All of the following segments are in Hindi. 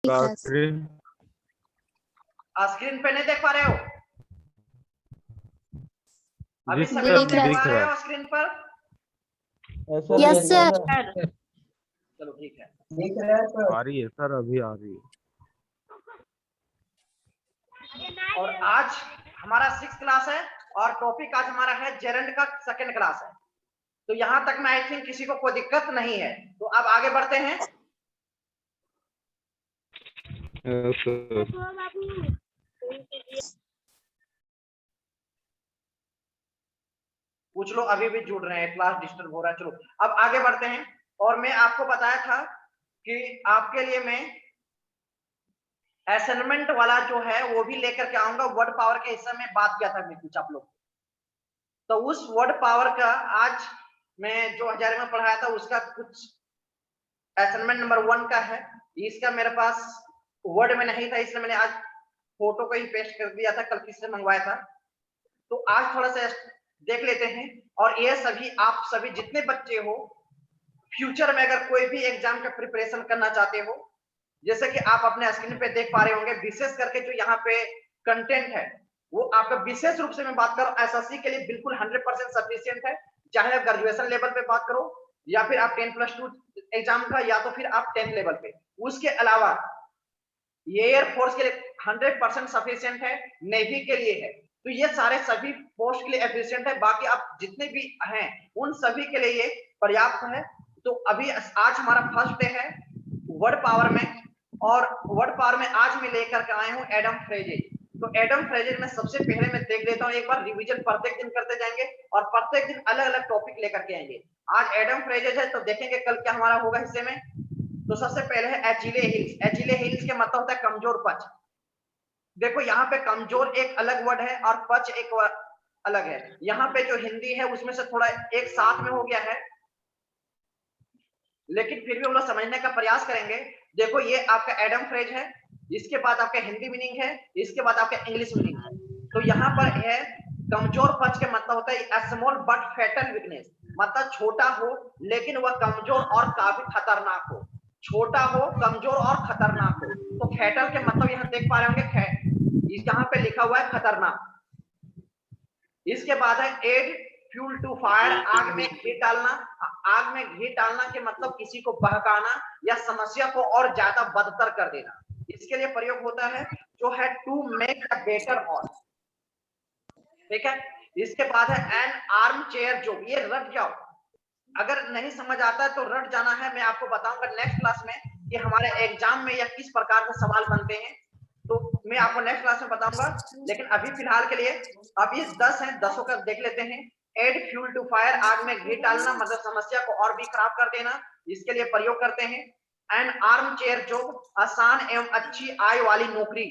स्क्रीन पे नहीं देख पा रहे हो? अभी जी सभी सर, लोग देख दिख पा रहा रहे है। हो स्क्रीन पर? Yes sir. चलो ठीक है। दिख रहा है सर। आ रही है सर, अभी आ रही है। और आज हमारा 6th क्लास है और टॉपिक आज हमारा है जेरेंट का 2nd क्लास है। तो यहां तक मैं आई थिंक किसी को कोई दिक्कत नहीं है। तो अब आगे बढ़ते हैं। सर कुछ लोग अभी भी जुड़ रहे हैं, क्लास डिस्टर्ब हो रहा है। चलो अब आगे बढ़ते हैं। और मैं आपको बताया था कि आपके लिए मैं असाइनमेंट वाला जो है वो भी लेकर के आऊंगा। वर्ड पावर के हिस्से में बात किया था मैं कुछ आप लोग, तो उस वर्ड पावर का आज मैं जो 1000 में पढ़ाया था उसका कुछ असाइनमेंट नंबर 1 का है। इसका मेरे पास वर्ड में नहीं था, इसलिए मैंने आज फोटो को ही पेस्ट कर दिया था, कल किसी से मंगवाया था। तो आज थोड़ा सा देख लेते हैं। और ये सभी आप सभी जितने बच्चे हो, फ्यूचर में अगर कोई भी एग्जाम का प्रिपरेशन करना चाहते हो, जैसे कि आप अपने स्क्रीन पे देख पा रहे होंगे, विशेष करके जो यहाँ पे कंटेंट है वो आपका विशेष रूप से मैं बात करूं एसएससी के लिए बिल्कुल 100% सफिशिएंट है। चाहे आप ग्रेजुएशन लेवल पे बात करो या फिर आप 10+2 एग्जाम का, या तो फिर आप 10th लेवल पे। उसके अलावा ये एयरफोर्स के लिए 100% सफिशिएंट है, नेवी के लिए है। तो ये सारे सभी पोस्ट के लिए एफिशिएंट है। बाकी आप जितने भी हैं उन सभी के लिए ये पर्याप्त है। तो अभी आज हमारा फर्स्ट डे है वर्ड पावर में, और वर्ड पावर में आज मैं लेकर के आया हूं एडम फ्रेजेज। तो एडम फ्रेजेज में सबसे पहले मैं देख लेता हूं, एक बार रिवीजन प्रत्येक दिन करते जाएंगे और प्रत्येक दिन अलग अलग टॉपिक लेकर के आएंगे। आज एडम फ्रेजेज है तो देखेंगे कल क्या हमारा होगा हिस्से में। तो सबसे पहले है एचिले हिल्स। एचिले हिल्स के मतलब होता है कमजोर पक्ष। देखो यहाँ पे कमजोर एक अलग वर्ड है और पक्ष एक अलग है। यहाँ पे जो हिंदी है उसमें से थोड़ा एक साथ में हो गया है, लेकिन फिर भी हम लोग समझने का प्रयास करेंगे। देखो ये आपका एडम फ्रेज है, इसके बाद आपका हिंदी मीनिंग है, इसके बाद आपका इंग्लिश मीनिंग है। तो यहाँ पर है कमजोर पक्ष के मतलब होता है स्मॉल बट फैटल वीकनेस, मतलब छोटा हो लेकिन वह कमजोर और काफी खतरनाक हो। छोटा हो, कमजोर और खतरनाक हो। तो फैटल के मतलब यहाँ देख पा रहे होंगे, यहाँ पे लिखा हुआ है खतरनाक। इसके बाद है एड फ्यूल टू फायर, आग में घी डालना। आग में घी डालना के मतलब किसी को बहकाना या समस्या को और ज्यादा बदतर कर देना। इसके लिए प्रयोग होता है जो है to make a better all. ठीक है। इसके बाद है एन आर्म चेयर जॉब। ये रट जाओ, अगर नहीं समझ आता है तो रट जाना है। मैं आपको बताऊंगा नेक्स्ट क्लास में कि हमारे एग्जाम में या किस प्रकार के सवाल बनते हैं, तो मैं आपको नेक्स्ट क्लास में बताऊंगा। लेकिन अभी फिलहाल के लिए अभी 10 हैं, 10 का देख लेते हैं। एड फ्यूल टू फायर, आग में घी डालना मतलब समस्या को और भी खराब कर देना, इसके लिए प्रयोग करते हैं। एन आर्म चेयर जॉब, आसान एवं अच्छी आय वाली नौकरी।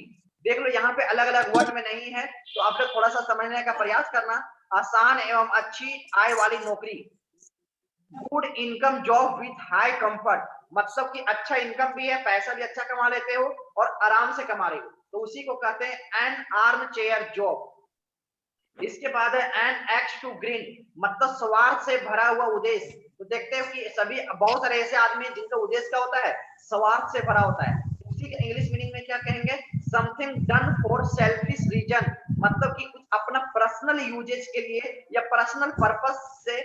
देख लो यहाँ पे अलग अलग वर्ड में नहीं है, तो आप लोग थोड़ा सा समझने का प्रयास करना। आसान एवं अच्छी आय वाली नौकरी। Good income job with high comfort, मतलब कि अच्छा इनकम भी है, पैसा भी अच्छा कमा लेते हो और आराम से कमा रहे हो, तो उसी को कहते हैं एन आर्म चेयर जॉब। इसके बाद है एन एक्स टू ग्रीन, मतलब स्वार्थ से भरा हुआ उद्देश्य। तो देखते हो कि सभी बहुत सारे ऐसे आदमी हैं जिनका उद्देश्य क्या होता है, स्वार्थ से भरा होता है। उसी के इंग्लिश मीनिंग में क्या कहेंगे, something done for selfish reason, मतलब कि कुछ अपना पर्सनल यूजेज के लिए या पर्सनल पर्पस से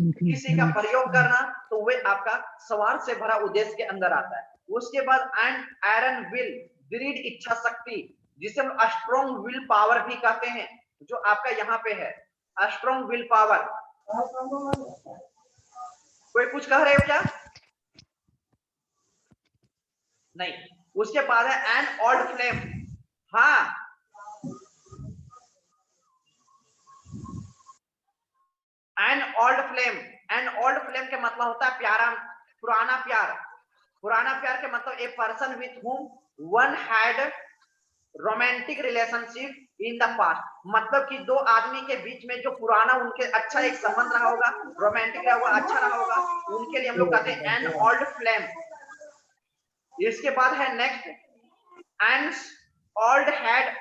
किसी का प्रयोग करना, तो वे आपका स्वार्थ से भरा उद्देश्य के अंदर आता है। उसके बाद एंड आयरन विल, दृढ़ इच्छा शक्ति, जिसे हम स्ट्रॉन्ग विल पावर भी कहते हैं, जो आपका यहाँ पे है स्ट्रॉन्ग विल पावर। कोई कुछ कह रहे हो क्या? नहीं। उसके बाद है एन ओल्ड फ्लेम। हाँ, an old flame. An old flame के मतलब होता है प्यारा, पुराना प्यार। पुराना प्यार के मतलब a person with whom one had romantic relationship in the past, मतलब कि दो आदमी के बीच में जो पुराना उनके अच्छा एक संबंध रहा होगा, रोमांटिक रहा होगा, अच्छा रहा होगा, उनके लिए हम लोग कहते हैं एन ओल्ड फ्लेम। इसके बाद है next an old head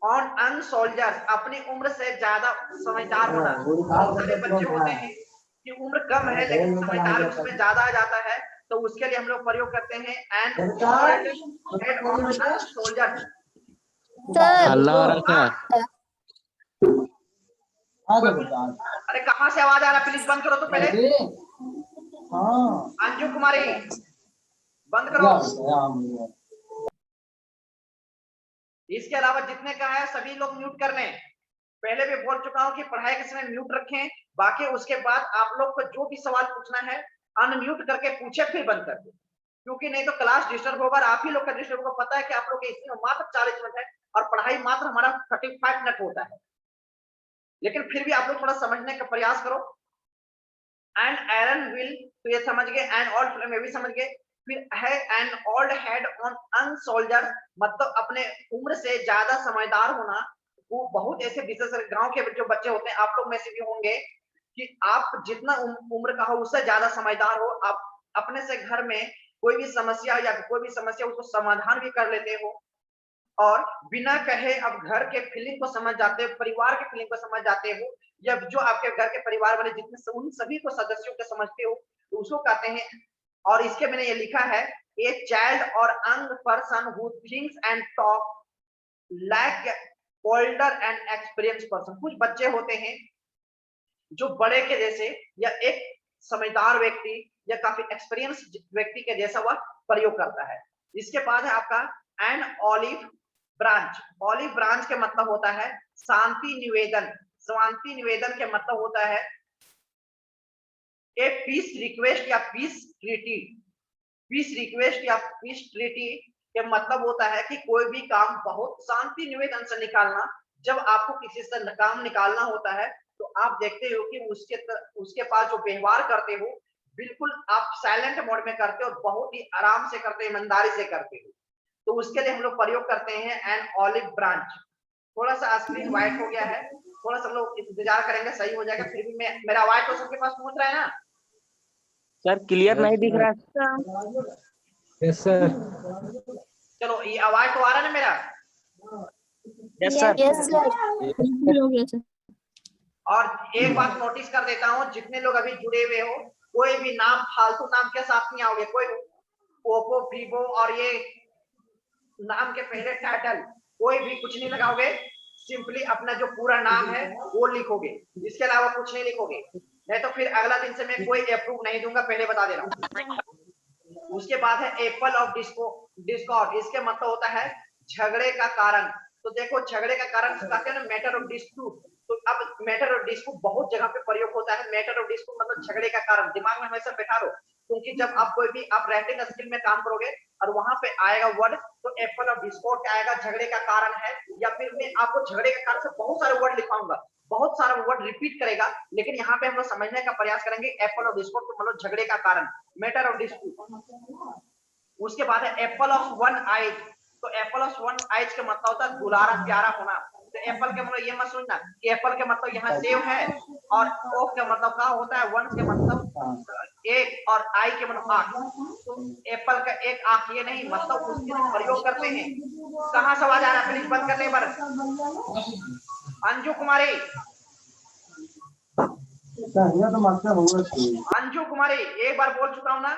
on young shoulders, अपनी उम्र से ज्यादा समझदार होना। बहुत सारे बच्चे होते हैं कि उम्र कम है लेकिन समझदारी उसमें ज्यादा आ जाता है, तो उसके लिए हम लोग प्रयोग करते हैं an old head of soldier. Allah Rakha. अरे कहाँ से आवाज आ रहा है? प्लीज बंद करो तो पहले। अंजू कुमारी बंद करो। इसके अलावा जितने का है सभी लोग म्यूट कर लें। पहले भी बोल चुका हूं कि पढ़ाई के समय म्यूट रखें, बाकी उसके बाद आप लोग को जो भी सवाल पूछना है अनम्यूट करके पूछे, फिर बंद कर दे, क्योंकि नहीं तो क्लास डिस्टर्ब होगा। आप ही लोग का डिस्टर्ब होगा। पता है कि आप लोग के इसमें मात्र 40 मिनट है और पढ़ाई मात्र हमारा 35 मिनट होता है, लेकिन फिर भी आप लोग थोड़ा समझने का प्रयास करो। एंड आयरन विल, तो ये समझ गए। एंड ऑल्ड फ्लेम, ये भी समझ गए। फिर है an old head on young shoulder, मतलब अपने उम्र से ज्यादा समझदार होना। वो बहुत ऐसे विशेष गांव के जो बच्चे होते हैं, आप लोग में से भी होंगे कि आप जितना उम्र का हो उससे ज्यादा समझदार हो। आप अपने से घर में कोई भी समस्या या कोई भी समस्या उसको समाधान भी कर लेते हो, और बिना कहे अब घर के फीलिंग को समझ जाते हो, परिवार के फीलिंग को समझ जाते हो, या जो आपके घर के परिवार वाले जितने उन सभी को सदस्यों को समझते हो, तो उसको कहते हैं। और इसके मैंने ये लिखा है, ए चाइल्ड और young person who thinks and talk like older and experience person. कुछ बच्चे होते हैं जो बड़े के जैसे, या एक समझदार व्यक्ति या काफी एक्सपीरियंस व्यक्ति के जैसा वह प्रयोग करता है। इसके बाद है आपका an olive branch. Olive branch के मतलब होता है शांति निवेदन। शांति निवेदन के मतलब होता है ए पीस रिक्वेस्ट या पीस ट्रीटी। पीस रिक्वेस्ट या पीस ट्रीटी के मतलब होता है कि कोई भी काम बहुत शांति निवेदन से निकालना। जब आपको किसी से काम निकालना होता है तो आप देखते हो कि उसके पास जो व्यवहार करते हो बिल्कुल आप साइलेंट मोड में करते हो और बहुत ही आराम से करते हो, ईमानदारी से करते हो। तो उसके लिए हम लोग प्रयोग करते हैं एन ऑलिव ब्रांच। थोड़ा सा स्क्रीन व्हाइट हो गया है, थोड़ा सा हम लोग इंतजार करेंगे, सही हो जाएगा। फिर भी मेरा आवाज तो सबके पास पहुंच रहा है ना? सर क्लियर नहीं दिख रहा है। Yes sir. चलो ये आवाज तो आ रहा है ना मेरा? Yes sir. Yes sir. और एक बात नोटिस कर देता हूँ, जितने लोग अभी जुड़े हुए हो, कोई भी नाम फालतू नाम के साथ नहीं आओगे। कोई ओप्पो वीवो और ये नाम के पहले टाइटल कोई भी कुछ नहीं लगाओगे। सिंपली अपना जो पूरा नाम है वो लिखोगे, इसके अलावा कुछ नहीं लिखोगे, नहीं तो फिर अगला दिन से मैं कोई अप्रूव नहीं दूंगा, पहले बता दे रहा हूँ। उसके बाद है एप्पल ऑफ डिस्कॉर्ड। इसके मतलब होता है झगड़े का कारण। तो देखो झगड़े का कारण कहते हैं ना मैटर ऑफ डिस्प्यूट। तो अब मैटर ऑफ डिस्प्यूट बहुत जगह पे प्रयोग होता है। मैटर ऑफ डिस्प्यूट मतलब झगड़े का कारण। दिमाग में हमेशा बैठा लो, क्योंकि जब आप कोई भी आप राइटिंग स्किल में काम करोगे और वहां पे आएगा वर्ड, तो एप्पल ऑफ डिस्कॉर्ड आएगा, झगड़े का कारण है। या फिर मैं आपको झगड़े का कारण से बहुत सारे वर्ड लिखाऊंगा, बहुत सारा वर्ड रिपीट करेगा, लेकिन यहाँ पे हम लोग समझने का प्रयास करेंगे एप्पल ऑफ डिस्कॉर्ड तो मतलब झगड़े का कारण, मैटर ऑफ डिस्प्यूट। उसके बाद है एप्पल ऑफ वन आइज। तो एप्पल ऑफ वन आइज का मतलब होता है दुलारा प्यारा होना। तो एप्पल के मतलब ये मत सोचना कि एप्पल के मतलब यहाँ सेव है, और ओफ का मतलब क्या होता है, वन के मतलब एक, और आई के मतलब आंख। तो एप्पल का एक आंख ये नहीं, मतलब उसके लिए प्रयोग करते हैं। कहाँ से आवाज आ रहा है? प्लीज बंद करने पर। अंजू कुमारी, अंजू कुमारी एक बार बोल चुका हूं ना,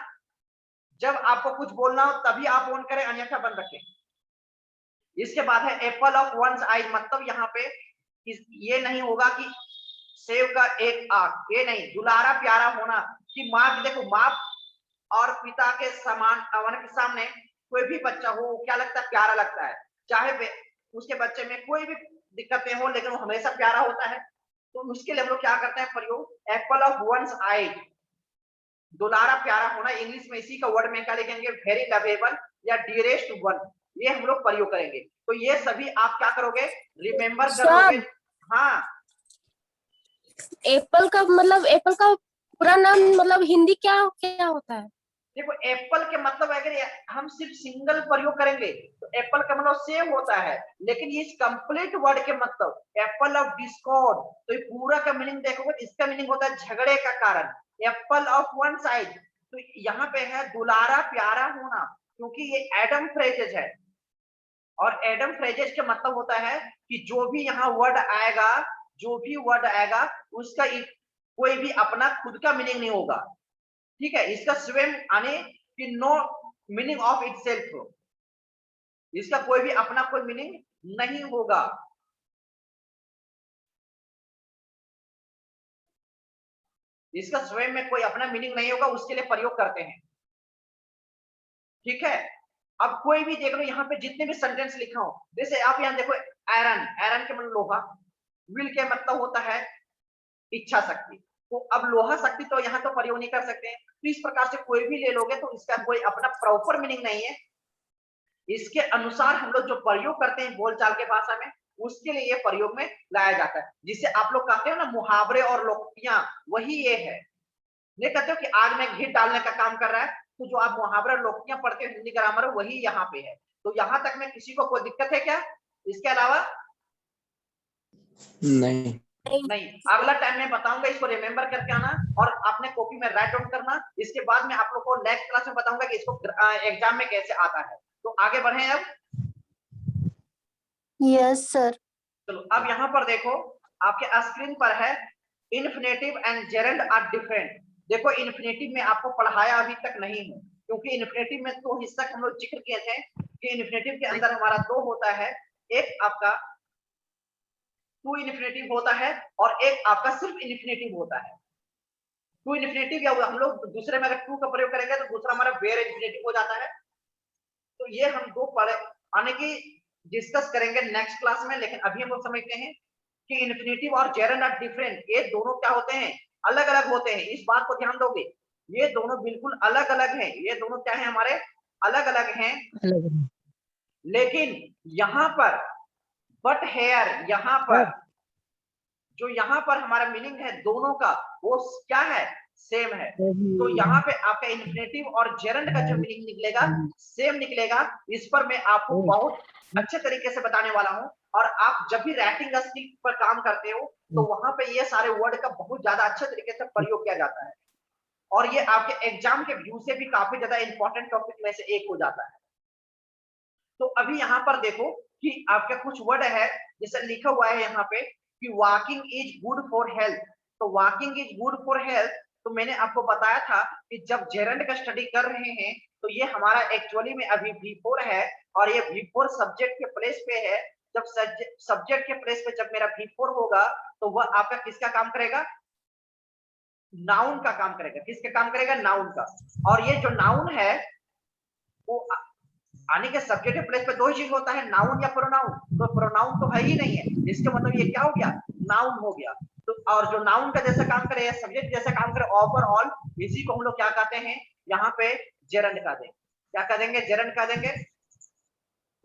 जब आपको कुछ बोलना हो तभी आप ऑन करें, अन्यथा बंद रखें। इसके बाद है एप्पल ऑफ वन्स आइज। मतलब यहाँ पे ये नहीं होगा कि सेव का एक आंख, ये नहीं, दुलारा प्यारा होना। कि माँ, देखो माँ और पिता के समान के सामने कोई भी बच्चा हो क्या लगता है? प्यारा लगता है। चाहे उसके बच्चे में कोई भी दिक्कतें हो, लेकिन वो हमेशा प्यारा होता है। तो उसके लिए हम लोग क्या करते हैं प्रयोग, एप्पल ऑफ वन्स आइज, दुलारा प्यारा होना। इंग्लिश में इसी का वर्ड में क्या लिखेंगे, वेरी लवेबल या डियरेस्ट वन, ये हम लोग प्रयोग करेंगे। तो ये सभी आप क्या करोगे, रिमेम्बर करोगे। हाँ, एप्पल का मतलब, एप्पल का पूरा नाम मतलब हिंदी क्या क्या होता है? देखो एप्पल के मतलब अगर हम सिर्फ सिंगल प्रयोग करेंगे तो एप्पल का मतलब सेव होता है, लेकिन ये कंप्लीट वर्ड के मतलब एप्पल ऑफ डिस्कॉर्ड, तो ये पूरा का मीनिंग देखोगे, इसका मीनिंग होता है झगड़े का कारण। एप्पल ऑफ वन साइड, तो यहाँ पे है दुलारा प्यारा होना, क्योंकि ये एडम फ्रेजेस है, और एडम फ्रेजेस का मतलब होता है कि जो भी यहाँ वर्ड आएगा, जो भी वर्ड आएगा उसका कोई भी अपना खुद का मीनिंग नहीं होगा। ठीक है, इसका स्वयं यानी कि नो मीनिंग ऑफ इटसेल्फ, इसका कोई भी अपना कोई मीनिंग नहीं होगा। इसका स्वयं में कोई अपना मीनिंग नहीं होगा, उसके लिए प्रयोग करते हैं। ठीक है, अब कोई भी देख लो यहाँ पे जितने भी सेंटेंस लिखा हो, जैसे आप यहाँ देखो आयरन, आयरन के मतलब लोहा, विल के मतलब होता है इच्छा शक्ति, तो अब लोहा शक्ति तो यहाँ तो प्रयोग नहीं कर सकते हैं, तो इस प्रकार से कोई भी ले लोगे तो इसका कोई अपना प्रॉपर मीनिंग नहीं है। इसके अनुसार हम लोग जो प्रयोग करते हैं बोलचाल के भाषा में, उसके लिए ये प्रयोग में लाया जाता है, जिसे आप लोग कहते हो ना मुहावरे और लोकोक्तियां, वही ये है। ये कहते हो कि आग में घी डालने का काम कर रहा है, तो जो आप मुहावरा लोकोक्तियां पढ़ते हो हिंदी ग्रामर, वही यहाँ पे है। तो यहाँ तक में किसी को कोई दिक्कत है क्या इसके अलावा? नहीं। नहीं, अगला टाइम में बताऊंगा, इसको रिमेंबर करके आना और अपने कॉपी में राइट डाउन करना। इसके बाद में आप लोग को नेक्स्ट क्लास में बताऊंगा कि इसको एग्जाम में कैसे आता है। तो आगे बढ़े अब। Yes sir. चलो अब यहाँ पर देखो, आपके स्क्रीन पर है infinitive and gerund are different. देखो इन्फिनेटिव में आपको पढ़ाया अभी तक नहीं है, क्योंकि इन्फिनेटिव में तो हिस्सा हम लोग जिक्र किए थे कि इन्फिनेटिव के अंदर हमारा दो होता है, एक आपका टू इन्फिनेटिव होता है और एक आपका सिर्फ इन्फिनेटिव होता है। टू इन्फिनेटिव या हम लोग दूसरे में अगर टू का प्रयोग करेंगे तो दूसरा हमारा वेयर इन्फिनेटिव हो जाता है। तो ये हम दो पढ़े आने की डिस्कस करेंगे नेक्स्ट क्लास में, लेकिन अभी हम लोग समझते हैं कि इन्फिनेटिव और जेरेंड आर डिफरेंट। ये दोनों क्या होते हैं? अलग अलग होते हैं। इस बात को ध्यान दोगे, ये दोनों बिल्कुल अलग अलग हैं। ये दोनों क्या है हमारे? अलग अलग हैं। लेकिन यहाँ पर बट हेयर, यहाँ पर जो यहाँ पर हमारा मीनिंग है दोनों का, वो क्या है? सेम है। तो यहाँ पे आपका इन्फिनेटिव और जेरेंड का जो मीनिंग निकलेगा सेम निकलेगा। इस पर मैं आपको बहुत अच्छे तरीके से बताने वाला हूँ, और आप जब भी राइटिंग स्किल पर काम करते हो तो वहां पे ये सारे वर्ड का बहुत ज्यादा अच्छे तरीके से प्रयोग किया जाता है, और ये आपके एग्जाम के व्यू से भी काफी ज्यादा इंपॉर्टेंट टॉपिक में से एक हो जाता है। तो अभी यहाँ पर देखो कि आपका कुछ वर्ड है, जैसे लिखा हुआ है यहाँ पे कि walking is good for health. तो walking is good for health, तो मैंने आपको बताया था कि जब जेरेंड का स्टडी कर रहे हैं तो ये हमारा एक्चुअली में अभी V4 है, और ये V4 सब्जेक्ट के प्लेस पे है। जब सब्जेक्ट के प्लेस पे जब मेरा V4 होगा तो वह आपका किसका काम करेगा? नाउन का काम करेगा। किसका काम करेगा? नाउन का। और ये जो नाउन है वो आने के सब्जेक्ट के प्लेस पे दो ही चीज होता है, नाउन या प्रोनाउन। तो प्रोनाउन तो है ही नहीं है, इसका मतलब ये क्या हो गया? नाउन हो गया। तो और जो नाउन का जैसा काम करे, सब्जेक्ट जैसा काम करे, ओवरऑल इसी को हम लोग क्या कहते हैं? यहाँ पे जेरेंड का देंगे। क्या कह देंगे? जेरेंड का देंगे।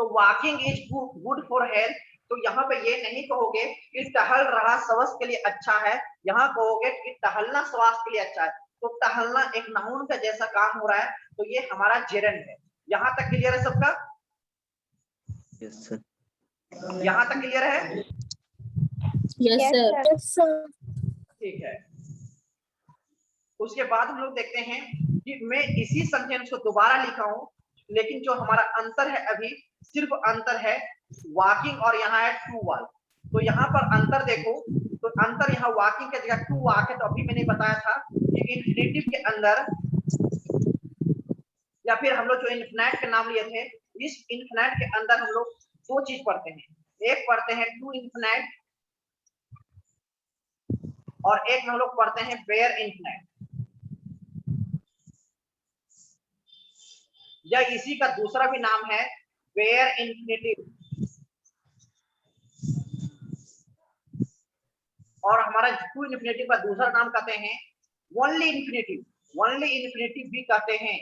तो walking is good for health, तो यहाँ पे ये नहीं कहोगे कि टहल रहा स्वास्थ्य के लिए अच्छा है, यहाँ कहोगे कि टहलना स्वास्थ्य के लिए अच्छा है। तो टहलना एक नाउन का जैसा काम हो रहा है, तो ये हमारा जेरेंड है। यहाँ तक क्लियर है सबका? Yes sir. यहाँ तक क्लियर है? Yes sir. ठीक है। उसके बाद हम लोग देखते हैं कि मैं इसी सेंटेंस को दोबारा लिखा हूं, लेकिन जो हमारा अंतर है अभी सिर्फ अंतर है वॉकिंग और यहाँ है टू वॉक। तो यहाँ पर अंतर देखो, तो अंतर यहाँ वॉकिंग के जगह टू वॉक है। तो अभी मैंने बताया था कि इन्फिनेटिव के अंदर, या फिर हम लोग जो इन्फिनाइट का नाम लिए थे, इस इन्फिनाइट के अंदर हम लोग दो चीज पढ़ते हैं। एक पढ़ते हैं टू इन्फिनाइट, और एक में हम लोग पढ़ते हैं वेयर इन्फिनाइट, या इसी का दूसरा भी नाम है वेयर इन्फिनेटिव। और हमारा टू इन्फिनेटिव का दूसरा नाम कहते हैं ओनली इन्फिनेटिव। ओनली इन्फिनेटिव भी कहते हैं।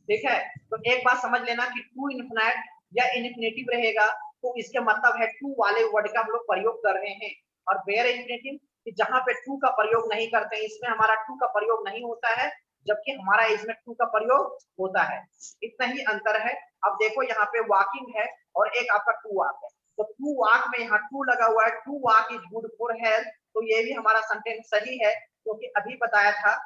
ठीक है, तो एक बात समझ लेना कि टू इन्फिनाइट या इन्फिनेटिव रहेगा तो इसके मतलब है टू वाले वर्ड का हम लोग प्रयोग कर रहे हैं। और वेयर इन्फिनेटिव कि जहां पे टू का प्रयोग नहीं करते हैं, इसमें हमारा टू का प्रयोग नहीं होता है, जबकि हमारा इसमें टू का प्रयोग होता है। इतना ही अंतर है। अब देखो यहाँ पे वॉकिंग है और एक आपका टू वॉक है, तो टू वॉक में यहाँ टू लगा हुआ है, to walk is good for health. तो ये भी हमारा सेंटेंस सही है, क्योंकि अभी बताया था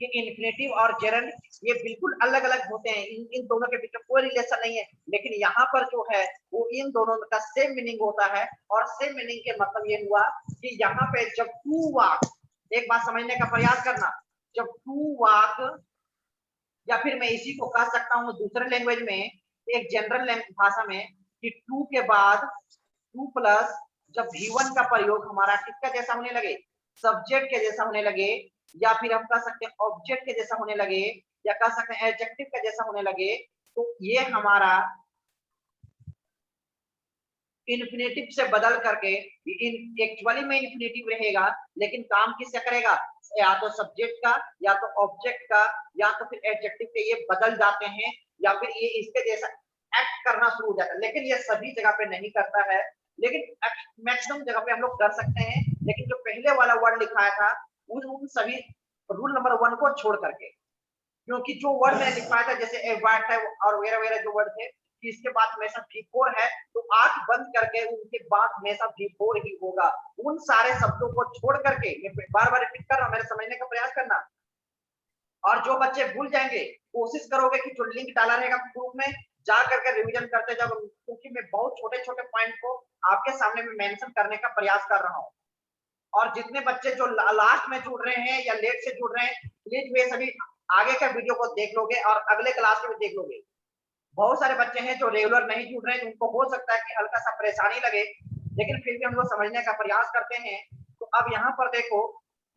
कि इन्फिनेटिव और जेरेंड ये बिल्कुल अलग अलग होते हैं, इन दोनों के बीच में कोई रिलेशन नहीं है। लेकिन यहाँ पर जो है वो इन दोनों का सेम मीनिंग होता है, और सेम मीनिंग के मतलब ये हुआ कि यहाँ पे जब टू वॉक, एक बात समझने का प्रयास करना, जब टू वाक, या फिर मैं इसी को कह सकता हूँ दूसरे लैंग्वेज में, एक जनरल भाषा में, कि टू के बाद टू प्लस जब V1 का प्रयोग हमारा किसका जैसा होने लगे, सब्जेक्ट के जैसा होने लगे, या फिर हम कह सकते हैं ऑब्जेक्ट के जैसा होने लगे, या कह सकते हैं एडजेक्टिव का जैसा होने लगे, तो ये हमारा इन्फिनेटिव से बदल करके एक्चुअली में इन्फिनेटिव रहेगा, लेकिन काम किससे करेगा, या तो सब्जेक्ट का, या तो ऑब्जेक्ट का, या तो फिर एडजेक्टिव के, ये बदल जाते हैं, या फिर ये इसके जैसा एक्ट करना शुरू हो जाता है। लेकिन ये सभी जगह पे नहीं करता है, लेकिन मैक्सिमम जगह पे हम लोग कर सकते हैं। लेकिन जो पहले वाला वर्ड लिखाया था उन सभी रूल नंबर 1 को छोड़ करके, क्योंकि जो वर्ड मैंने लिखवाया था जैसे एवार्ड है और वगैरह वगैरह जो वर्ड थे कि इसके बाद हमेशा V4 है, तो आंख बंद करके उनके बाद हमेशा V4 ही होगा। उन सारे शब्दों को छोड़ करके, मैं बार बार रिपीट कर रहा हूं, मेरे समझने का प्रयास करना। और जो बच्चे भूल जाएंगे, कोशिश करोगे कि जो लिंक डाला रहेगा ग्रुप में, जा करके रिवीजन करते जाओ, क्योंकि मैं बहुत छोटे छोटे पॉइंट को आपके सामने में मेंशन करने का प्रयास कर रहा हूँ। और जितने बच्चे जो लास्ट में जुड़ रहे हैं या लेट से जुड़ रहे हैं, प्लीज वे सभी आगे का वीडियो को देख लोगे और अगले क्लास में देख लोगे। बहुत सारे बच्चे हैं जो रेगुलर नहीं जुड़ रहे हैं, उनको हो सकता है कि हल्का सा परेशानी लगे, लेकिन फिर भी हम लोग समझने का प्रयास करते हैं। तो अब यहाँ पर देखो,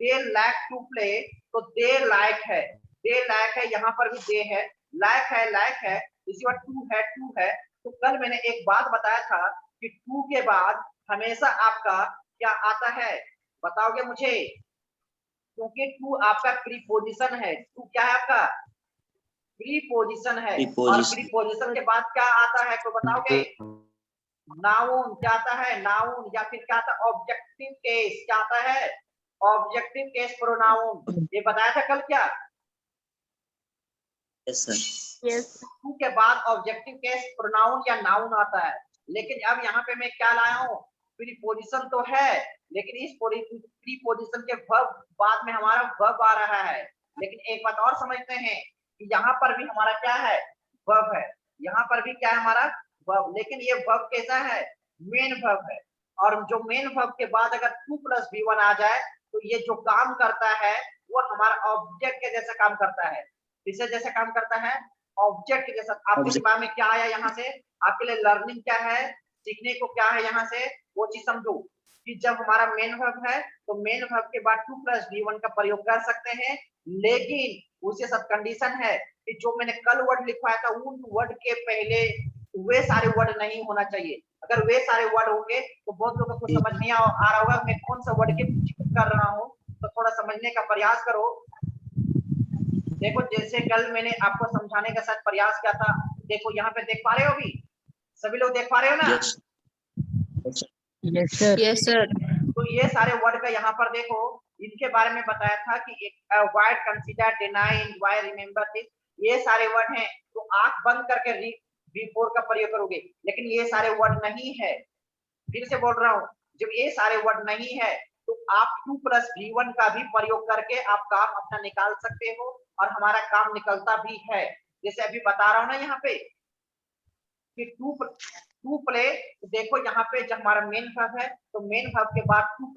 दे लाइक टू प्ले, तो दे लाइक है, दे लाइक है, यहाँ पर भी दे है, लाइक है, इसी बार टू है। तो कल मैंने एक बात बताया था कि टू के बाद हमेशा आपका क्या आता है, बताओगे मुझे, क्योंकि टू आपका प्रीपोजिशन है। टू क्या है आपका, प्रीपोजिशन है। और प्रीपोजिशन के बाद क्या आता है तो बताओगे, नाउन क्या आता है, नाउन, या फिर क्या आता है, ऑब्जेक्टिव केस, क्या आता है, ऑब्जेक्टिव केस प्रोनाउन। ये बताया था कल क्या, यस सर। यस टू के बाद ऑब्जेक्टिव केस प्रोनाउन या नाउन आता है। लेकिन अब यहाँ पे मैं क्या लाया हूँ, प्रीपोजिशन तो है, लेकिन इस प्रीपोजिशन के वर्ब बाद में हमारा वर्ब आ रहा है। लेकिन एक बात और समझते हैं कि यहाँ पर भी हमारा क्या है, वर्ब है, यहाँ पर भी क्या है हमारा वर्ब, लेकिन ये वर्ब कैसा है, मेन वर्ब है। और जो मेन वर्ब के बाद अगर 2 + V1 आ जाए, तो ये जो काम करता है वो हमारा ऑब्जेक्ट के जैसा काम करता है। किससे जैसा काम करता है, ऑब्जेक्ट के जैसा। आपके दिमाग में क्या आया यहाँ से, आपके लिए लर्निंग क्या है, सीखने को क्या है यहाँ से, वो चीज समझो कि जब हमारा मेन वर्ब है तो मेन वर्ब के बाद 2 + V1 का प्रयोग कर सकते हैं। लेकिन उसके साथ कंडीशन है कि जो मैंने कल वर्ड लिखवाया था उन वर्ड के पहले वे सारे वर्ड नहीं होना चाहिए। अगर वे सारे वर्ड होंगे तो बहुत लोगों को समझ नहीं आ रहा होगा मैं कौन सा वर्ड के जिक्र कर रहा हूँ, तो थोड़ा समझने का प्रयास करो। देखो जैसे कल मैंने आपको समझाने का शायद प्रयास किया था, देखो यहाँ पे देख पा रहे हो, अभी सभी लोग देख पा रहे हो ना, यस सर। Yes sir. तो ये सारे वर्ड का यहाँ पर देखो, इनके बारे में बताया था कि avoid, consider, deny, enjoy, remember this, ये सारे वर्ड हैं। तो आंख बंद करके V4 का प्रयोग करोगे, लेकिन ये सारे वर्ड नहीं है। फिर से बोल रहा हूँ, जब ये सारे वर्ड नहीं है तो आप 2 + V1 का भी प्रयोग करके आप काम अपना निकाल सकते हो, और हमारा काम निकलता भी है। जैसे अभी बता रहा हूँ ना यहाँ पे कि टू प्ले, तो देखो यहाँ पे जब हमारा मेन वर्ब है तो मेन वर्ब के बाद 2 +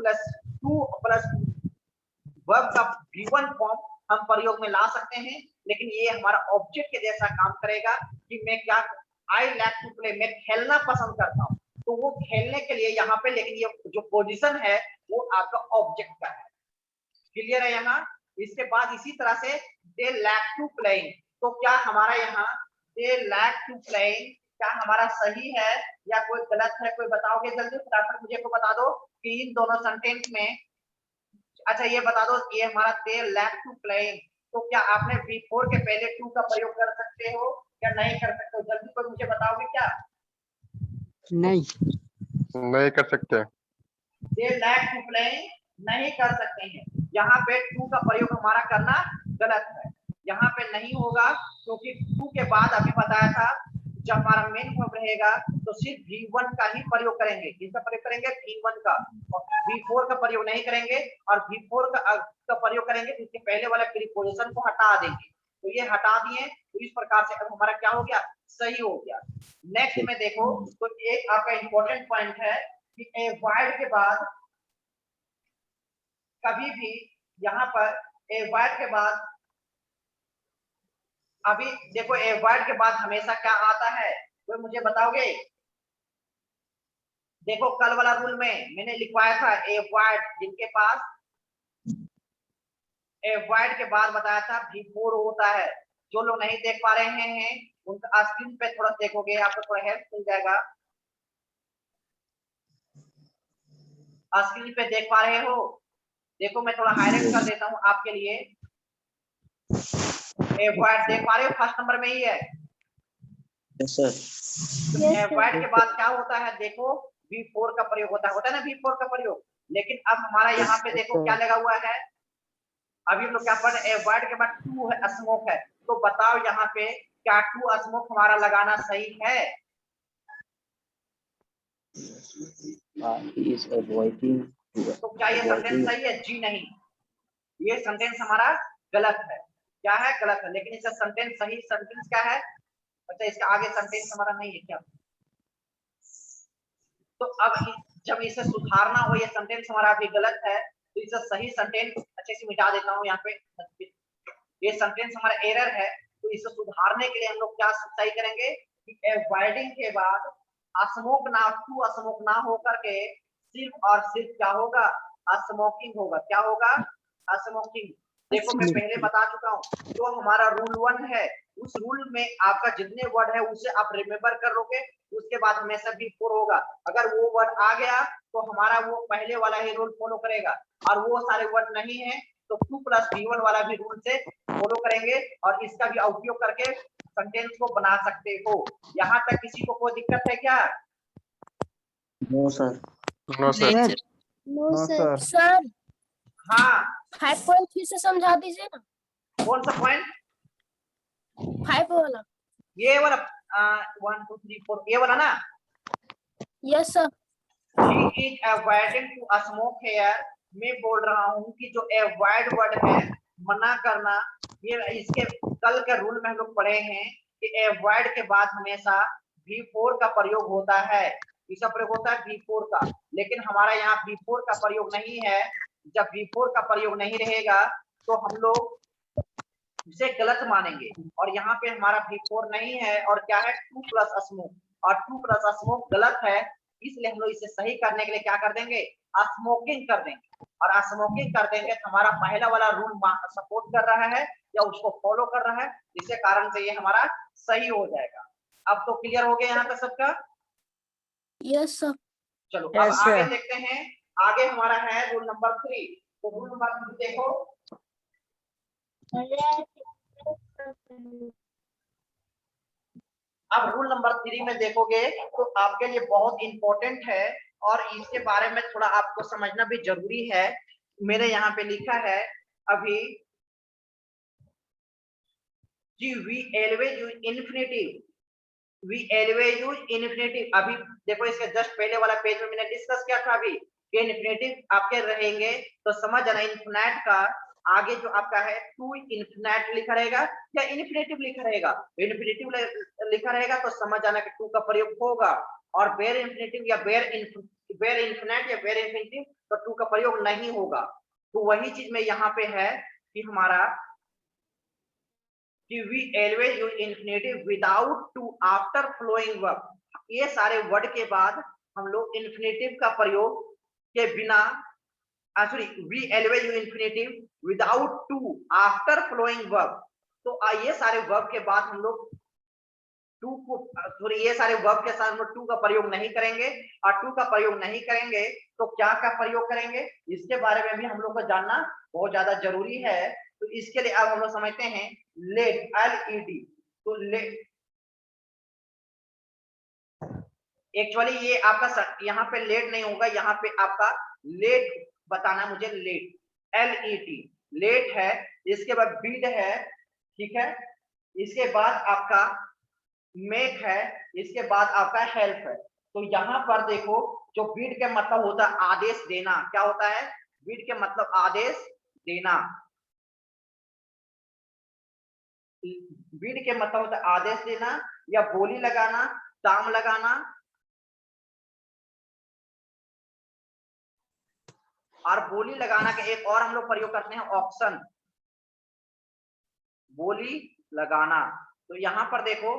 वर्ब का V1 फॉर्म हम प्रयोग में ला सकते हैं। लेकिन ये हमारा ऑब्जेक्ट के जैसा काम करेगा कि मैं क्या, आई लाइक टू प्ले, मैं खेलना पसंद करता हूँ, तो वो खेलने के लिए यहाँ पे, लेकिन ये जो पोजीशन है वो आपका ऑब्जेक्ट का है। क्लियर है यहाँ। इसके बाद इसी तरह से दे लाइक टू प्लेइंग, तो क्या हमारा यहाँ दे लाइक टू प्लेइंग क्या हमारा सही है या कोई गलत है, कोई बताओगे जल्दी फटाफट मुझे को बता दो कि इन दोनों सेंटेंस में। अच्छा ये बता दो, ये हमारा दे लाइक टू प्लेइंग, तो क्या आपने V4 के पहले टू का प्रयोग कर सकते हो या नहीं कर सकते हो, जल्दी कोई मुझे बताओगे क्या, नहीं कर सकते। दे लाइक टू प्लेइंग नहीं कर सकते हैं। यहाँ पे टू का प्रयोग हमारा करना गलत है, यहाँ पे नहीं होगा, क्योंकि टू के बाद अभी बताया था जब हमारा मेन वर्ब रहेगा तो सिर्फ V1 का ही प्रयोग करेंगे। किसका प्रयोग करेंगे, V1 का, और V4 का प्रयोग नहीं करेंगे। और V4 का प्रयोग करेंगे तो इसके पहले वाले प्रीपोजिशन को हटा देंगे। तो ये हटा दिए, तो इस प्रकार से अब हमारा क्या हो गया, सही हो गया। नेक्स्ट में देखो, तो एक आपका इंपॉर्टेंट पॉइंट है कि अवॉइड के बाद कभी भी यहाँ पर एवॉइड के बाद, अभी देखो एवॉइड के बाद हमेशा क्या आता है, कोई मुझे बताओगे? देखो कल वाला रूल में मैंने लिखवाया था एवॉइड, जिनके पास एवॉइड के बाद बताया था बिफोर होता है। जो लोग नहीं देख पा रहे हैं उनका स्क्रीन पे थोड़ा देखोगे, आपको थोड़ा हेल्प मिल जाएगा। स्क्रीन पे देख पा रहे हो? देखो मैं थोड़ा हाईलाइट कर देता हूं आपके लिए। एवॉइड देख पा रहे हो, फर्स्ट नंबर में ही है। Yes sir. एवॉइड के बाद क्या होता है, देखो V4 का प्रयोग होता है ना, V4 का प्रयोग। लेकिन अब हमारा यहाँ पे देखो क्या लगा हुआ है, अभी हम लोग क्या पढ़ रहे हैं, एवॉइड के बाद टू है, स्मोक है। तो बताओ यहाँ पे क्या टू स्मोक हमारा लगाना सही है? He is avoiding तो क्या ये सेंटेंस सही है? जी नहीं, ये सेंटेंस हमारा गलत है। क्या है? गलत है। लेकिन इसका सेंटेंस सही सेंटेंस क्या है? अच्छा, इसका आगे सेंटेंस हमारा नहीं है क्या? तो अब जब इसे सुधारना हो, ये सेंटेंस हमारा अभी गलत है, तो इसे सही सेंटेंस अच्छे से मिटा देता हूँ यहाँ पे। ये सेंटेंस हमारा एरर है, तो इसे सुधारने के लिए हम लोग क्या सही करेंगे कि एवॉइडिंग के बाद स्मोक ना, टू स्मोक ना होकर के सिर्फ और सिर्फ क्या होगा, स्मोकिंग होगा। क्या होगा? स्मोकिंग। देखो मैं पहले बता चुका हूँ, जो हमारा रूल 1 है उस रूल में आपका जितने वर्ड है उसे आप रिमेम्बर कर लोगे, उसके बाद हमेशा B4 होगा। अगर वो वर्ड आ गया तो हमारा वो पहले वाला ही रूल फॉलो करेगा, और वो सारे वर्ड नहीं है तो 2+B1 वाला भी रूल से फॉलो करेंगे, और इसका भी उपयोग करके सेंटेंस को बना सकते हो। यहाँ तक किसी को कोई दिक्कत है क्या? No sir. No sir. No sir. Sir हाँ, 5 फिर से समझा दीजिए ना। कौन सा पॉइंट? 5 वाला। ये वाला 1 2 3 4 ये वाला ना। Yes sir. He is avoiding to smoke here। मैं बोल रहा हूँ कि जो अवॉइड वर्ड है, मना करना, ये इसके कल के रूल में हम लोग पढ़े हैं कि अवॉइड के बाद हमेशा V4 का प्रयोग होता है। इसका प्रयोग होता है V4 का, लेकिन हमारा यहाँ V4 का प्रयोग नहीं है। जब V4 का प्रयोग नहीं रहेगा तो हम लोग इसे गलत मानेंगे, और यहाँ पे हमारा V4 नहीं है, और क्या है 2+ स्मोक, और 2+ स्मोक गलत है। इसलिए हम लोग इसे सही करने के लिए क्या कर देंगे, स्मोकिंग कर देंगे। और स्मोकिंग कर देंगे तो हमारा पहला वाला रूल सपोर्ट कर रहा है या उसको फॉलो कर रहा है, इसी कारण से ये हमारा सही हो जाएगा। अब तो क्लियर हो गया यहाँ तक सबका? Yes sir. चलो अब आगे देखते हैं। आगे हमारा है रूल नंबर 3। तो रूल नंबर 3 देखो, अब रूल नंबर 3 में देखोगे तो आपके लिए बहुत इंपॉर्टेंट है, और इसके बारे में थोड़ा आपको समझना भी जरूरी है। मेरे यहाँ पे लिखा है अभी कि we always use infinitive, we always use infinitive. अभी देखो इसके जस्ट पहले वाला पेज में मैंने डिस्कस किया था अभी कि इन्फिनेटिव आपके रहेंगे, तो समझ जाना इन्फिनाइट का आगे जो आपका है टू इन्फिनाइट लिखा रहेगा या इन्फिनेटिव लिखा रहेगा। इन्फिनेटिव लिखा रहेगा तो समझ जाना कि टू का प्रयोग होगा, और बेर इन्फिनेटिव या बेर इन्फिनाइट या बेर इन्फिनेटिव तो टू का प्रयोग नहीं होगा। तो वही चीज में यहाँ पे है कि हमारा कि we always use infinitive without to after flowing verb। ये सारे वर्ड के बाद हम लोग इन्फिनेटिव का प्रयोग के बिना, sorry, we always use infinitive without to after flowing verb। तो ये सारे वर्ब के बाद हम लोग टू को, सॉरी, ये सारे वर्ब के साथ हम लोग टू का प्रयोग नहीं करेंगे, और टू का प्रयोग नहीं करेंगे तो क्या का प्रयोग करेंगे, इसके बारे में भी हम लोग को जानना बहुत ज्यादा जरूरी है। तो इसके लिए अब हम लोग समझते हैं लेट, LED। तो लेट एक्चुअली ये आपका यहाँ पे लेट नहीं होगा, यहाँ पे आपका लेट बताना मुझे, लेट LET लेट है। इसके बाद बीड है, ठीक है, इसके बाद आपका मेक है, इसके बाद आपका हेल्प है। तो यहाँ पर देखो जो बीड के मतलब होता है आदेश देना, क्या होता है, बीड के मतलब आदेश देना। बीड के मतलब होता है आदेश देना या बोली लगाना, दाम लगाना, और बोली लगाना का एक और हम लोग प्रयोग करते हैं ऑप्शन। बोली लगाना। तो यहाँ पर देखो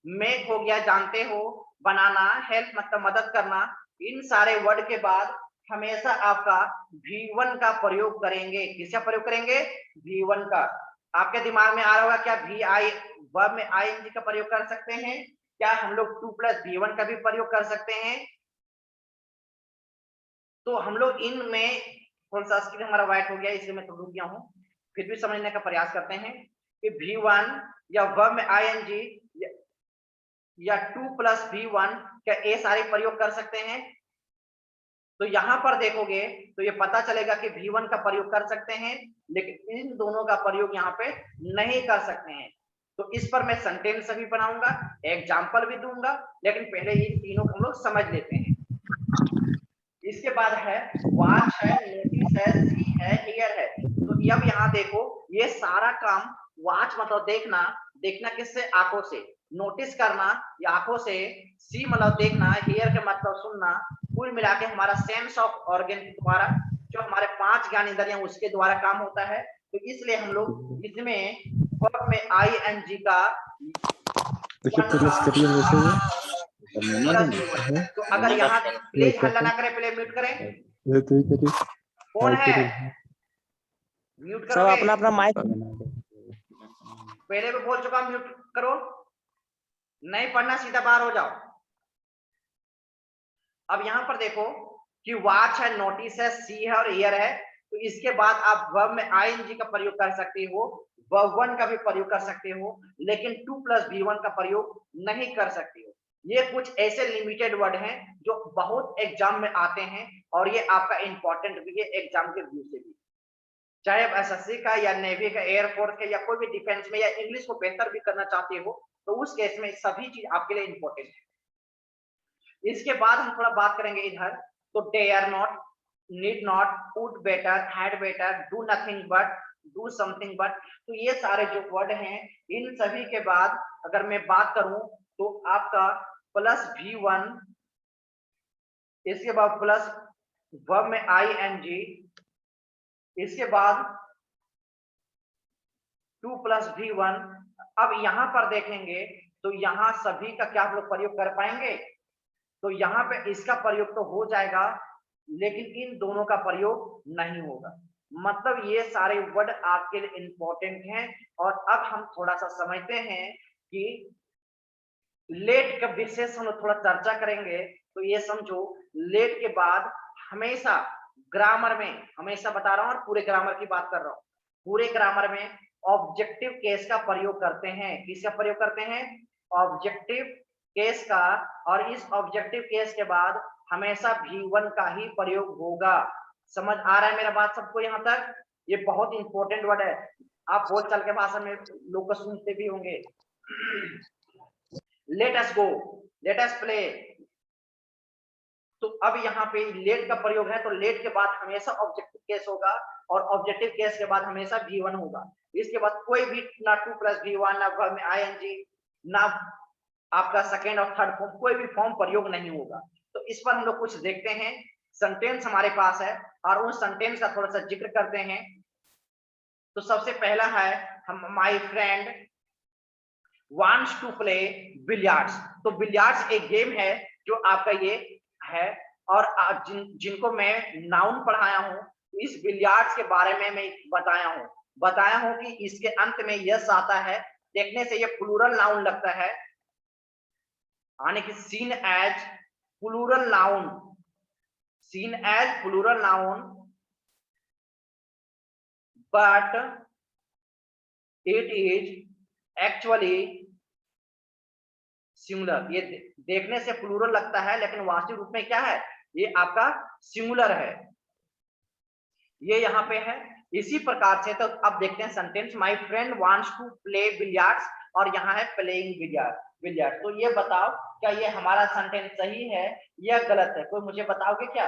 मेक हो गया जानते हो, बनाना, हेल्प मतलब मदद करना। इन सारे वर्ड के बाद हमेशा आपका V1 का प्रयोग करेंगे। किसका प्रयोग करेंगे? V1 का। आपके दिमाग में आ रहा होगा क्या VI वर्ब में ING का प्रयोग कर सकते हैं? क्या हम लोग 2 + V1 का भी प्रयोग कर सकते हैं? तो हम लोग इनमें थोड़ा सा स्क्रीन हमारा व्हाइट हो गया इसलिए मैं तो रुक गया हूं, फिर भी समझने का प्रयास करते हैं कि V1 या वर्ब में ING या 2 + V1 क्या ये सारे प्रयोग कर सकते हैं? तो यहां पर देखोगे तो ये पता चलेगा कि V1 का प्रयोग कर सकते हैं, लेकिन इन दोनों का प्रयोग यहाँ पे नहीं कर सकते हैं। तो इस पर मैं सेंटेंस भी बनाऊंगा, एग्जाम्पल भी दूंगा, लेकिन पहले इन तीनों को हम लोग समझ लेते हैं। इसके बाद है वॉच है, नोटिस है, सी है, हियर है। तो अब यहाँ देखो ये सारा काम वॉच मतलब देखना, देखना किससे? आंखों से। नोटिस करना या आंखों से, सी मतलब देखना, हियर का मतलब सुनना। कुल मिला के हमारा सेंस ऑफ ऑर्गन के द्वारा जो हमारे 5 ज्ञान इंद्रियां उसके द्वारा काम होता है। तो इसलिए हम लोग इसमें वर्ब में ING का तो अगर यहाँ प्लीज हल्ला ना करें, पहले म्यूट करें। कौन है? म्यूट सब करो। अपना अपना माइक। पहले भी बोल चुका, म्यूट करो। नहीं पढ़ना सीधा बाहर हो जाओ। अब यहाँ पर देखो कि वॉच है, नोटिस है, सी है और हियर है। तो इसके बाद आप वर्ब में ING का प्रयोग कर सकते हो, वर्ब 1 का भी प्रयोग कर सकते हो, लेकिन 2 + V1 का प्रयोग नहीं कर सकते हो। ये कुछ ऐसे लिमिटेड वर्ड हैं जो बहुत एग्जाम में आते हैं और ये आपका इंपॉर्टेंट भी है एग्जाम के व्यू से भी। चाहे आप SSC का या नेवी का, एयरफोर्स का या कोई भी डिफेंस में या इंग्लिश को बेहतर भी करना चाहते हो तो उस केस में सभी चीज आपके लिए इंपॉर्टेंट है। इसके बाद हम थोड़ा बात करेंगे इधर। तो dare not, need not, would better, had better, do nothing but, do something but. तो ये सारे जो वर्ड हैं इन सभी के बाद अगर मैं बात करूं तो आपका +V1, इसके बाद प्लस वर्ब में ING, इसके बाद 2 + V1। अब यहां पर देखेंगे तो यहां सभी का क्या आप लोग प्रयोग कर पाएंगे? तो यहाँ पे इसका प्रयोग तो हो जाएगा, लेकिन इन दोनों का प्रयोग नहीं होगा। मतलब ये सारे वर्ड आपके लिए इंपॉर्टेंट हैं। और अब हम थोड़ा सा समझते हैं कि लेट का विशेष हम लोग थोड़ा चर्चा करेंगे। तो ये समझो लेट के बाद हमेशा ग्रामर में, हमेशा बता रहा हूं और पूरे ग्रामर की बात कर रहा हूं, पूरे ग्रामर में ऑब्जेक्टिव केस का प्रयोग करते हैं। किसका प्रयोग करते हैं? ऑब्जेक्टिव केस का। और इस ऑब्जेक्टिव केस के बाद हमेशा V1 का ही प्रयोग होगा। समझ आ रहा है मेरा बात सबको यहाँ तक? ये बहुत इंपॉर्टेंट वर्ड है, आप बोल चाल के भाषा में लोग को सुनते भी होंगे। लेट अस गो, लेट अस प्ले। तो अब यहाँ पे लेट का प्रयोग है, तो लेट के बाद हमेशा ऑब्जेक्टिव केस होगा और ऑब्जेक्टिव केस के बाद हमेशा V1 होगा। इसके बाद कोई भी ना 2 + V1, ना वर्ब में ING, ना आपका सेकेंड और थर्ड फॉर्म, कोई भी फॉर्म प्रयोग नहीं होगा। तो इस पर हम लोग कुछ देखते हैं। सेंटेंस हमारे पास है और उस सेंटेंस का थोड़ा सा जिक्र करते हैं। तो सबसे पहला है हम my friend wants to play billiards. तो बिलियर्ड्स एक गेम है जो आपका ये है। और जिनको मैं नाउन पढ़ाया हूं, इस बिलियर्ड्स के बारे में मैं बताया हूं कि इसके अंत में यस आता है। देखने से ये प्लूरल नाउन लगता है, यानी कि seen as plural noun, seen as plural noun, but it is actually singular. ये देखने से प्लूरल लगता है लेकिन वास्तविक रूप में क्या है? ये आपका सिंगुलर है। ये यहाँ पे है। इसी प्रकार से तो अब देखते हैं sentence my friend wants to play billiards और यहाँ है प्लेइंग बिलियर्ड। तो ये बताओ क्या ये हमारा सेंटेंस सही है या गलत है? कोई मुझे बताओगे क्या?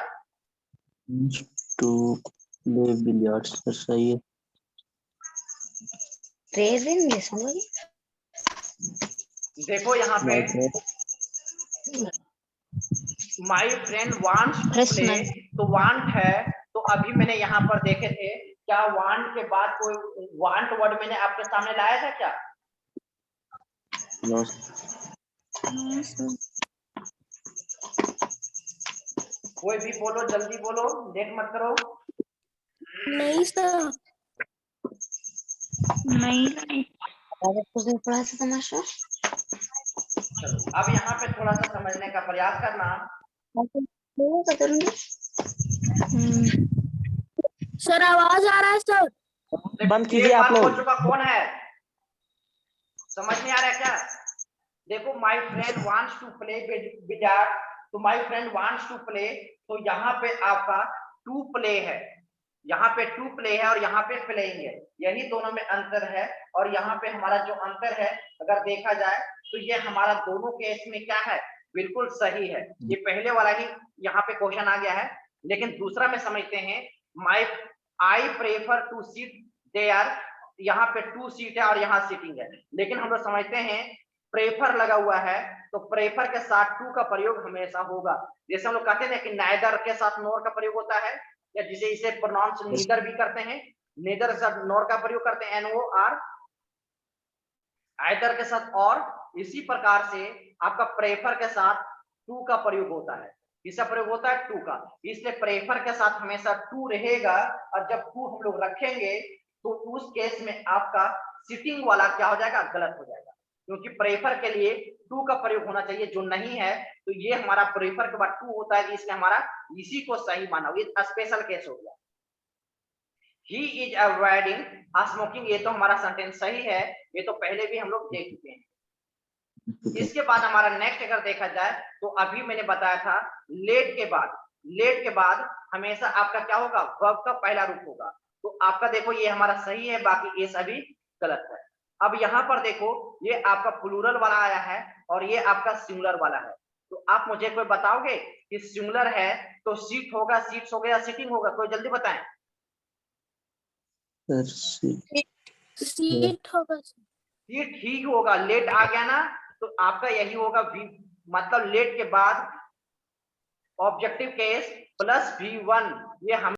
टू प्ले बिलियर्ड्स सही है। देखो यहाँ पे my friend wants to play, तो वांट है। तो अभी मैंने यहाँ पर देखे थे क्या वांट के बाद कोई वांट वर्ड मैंने आपके सामने लाया था क्या? नो कोई भी बोलो, जल्दी बोलो, लेट मत करो। नहीं सर। नहीं चलो अब यहाँ पे थोड़ा सा समझने का प्रयास करना। सर आवाज आ रहा है सर। बंद एक कीजिए आप बार हो लोग। चुका, कौन है? समझ नहीं आ रहा है क्या? देखो, my friend wants to play billiard, तो my friend wants to play, तो यहाँ पे आपका टू प्ले है, यहाँ पे टू प्ले है और यहाँ पे प्लेइंग है, यही दोनों में अंतर है। और यहाँ पे हमारा जो अंतर है अगर देखा जाए तो ये हमारा दोनों केस में क्या है, बिल्कुल सही है। ये पहले वाला ही यहाँ पे क्वेश्चन आ गया है, लेकिन दूसरा में समझते हैं। My I prefer to sit there, यहाँ पे टू सीट है और यहाँ सीटिंग है, लेकिन हम लोग समझते हैं प्रेफर लगा हुआ है तो प्रेफर के साथ टू का प्रयोग हमेशा होगा। जैसे हम लोग कहते हैं कि नाइदर के साथ नोर का प्रयोग होता है, या जिसे इसे प्रोनाउंस नीदर भी करते हैं, नीदर के साथ नोर का प्रयोग करते हैं NOR, आइदर के साथ और। इसी प्रकार से आपका प्रेफर के साथ टू का प्रयोग होता है। किसका प्रयोग होता है? टू का। इसलिए प्रेफर के साथ हमेशा टू रहेगा, और जब टू हम लोग रखेंगे तो उस केस में आपका सिटिंग वाला क्या हो जाएगा, गलत हो जाएगा, क्योंकि प्रेफर के लिए टू का प्रयोग होना चाहिए, जो नहीं है। तो ये हमारा प्रेफर के बाद टू होता है, इसलिए हमारा इसी को सही माना, ये स्पेशल केस हो गया। ही इज अवॉइडिंग स्मोकिंग, ये तो हमारा सेंटेंस सही है, ये तो पहले भी हम लोग देख चुके हैं। इसके बाद हमारा नेक्स्ट अगर देखा जाए तो अभी मैंने बताया था लेट के बाद हमेशा आपका क्या होगा, वर्ब का पहला रूप होगा। तो आपका देखो ये हमारा सही है, बाकी ये सभी गलत है। अब यहाँ पर देखो ये आपका प्लूरल वाला आया है और ये आपका सिंगुलर वाला है। तो आप मुझे कोई बताओगे कि सिंगुलर है तो सीट होगा, सीट्स होगा या सिटिंग होगा? कोई जल्दी बताएं। सीट होगा। सीट ही होगा। लेट आ गया ना, तो आपका यही होगा मतलब लेट के बाद ऑब्जेक्टिव केस प्लस V1, ये हम